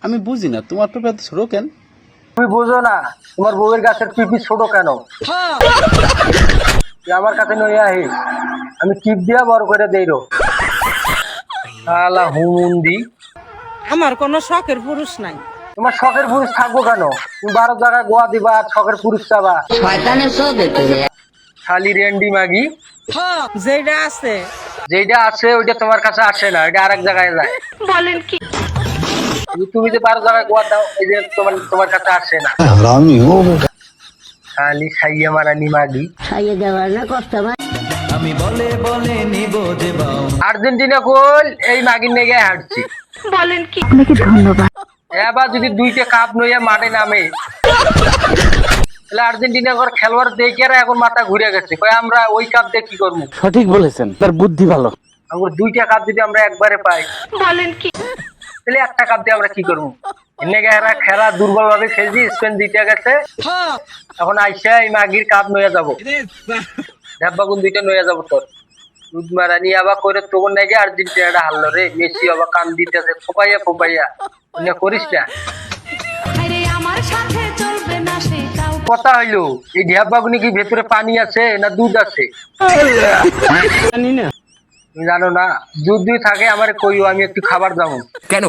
আমি বুঝি না তোমার পেঁপে এত ছোট কেন? তুমি বুঝো না তোমার বউয়ের গাছের পিপি ছোট কেন? তুই আমার কাছে নই আহি, আমি টিপ দিয়া বড় করে দেইরো। শালা হুমুন্দি, আমার কোনো শখের পুরুষ নাই। তোমার শখের পুরুষ থাকবো কেন? তুমি 12 জায়গায় গোয়া দিবা আর শখের পুরুষ চাবা। খালি রেন্ডি মাগি। যেটা আছে যেটা আছে ওইটা তোমার কাছে আসে না, এটা আরেক জায়গায় যায়। বলেন কি? তুমি যে 12 জায়গায় গোয়া দাও, এই যে তোমার কাছে আসে না। খালি খাইয়ে মারানি মাগি। আর্জেন্টিনা গোল এই মাগির নেগে হাঁটছি। বলেন কি? এবার যদি 2টা কাপ নইয়া মাঠে নামে, তাহলে আর্জেন্টিনা খেলোয়াড় দেখে এখন মাথা ঘুরে গেছে, কই আমরা ওই কাপ দিয়ে কি করবো? সঠিক বলেছেন, তার বুদ্ধি ভালো। আমার 2টা কাপ যদি আমরা একবারে পাই, বলেন কি? তাহলে একটা কাপ দিয়ে আমরা কি করবো? এরা খেলা দুর্বল ভাবে খেলছি, স্পেন জিতে গেছে, এখন আইসা এই মাগির কাপ নইয়া যাবো, ঢাব্বাগুন 2টা নইয়া যাবো। তোর দুধ মারানি আবার করে তখন নাকি আর্জেন্টিনাটা হারলো রে, মেসি আবার কান দিতেছে ফোপাইয়া ফোপাইয়া। করিস না কথা হইলো, এই ঢাব্বাগুনি কি ভেতরে পানি আছে না দুধ আছে? জানি না। তুমি জানো না? যদি থাকে আমার কইও, আমি একটু খাবার যাবো। কেন?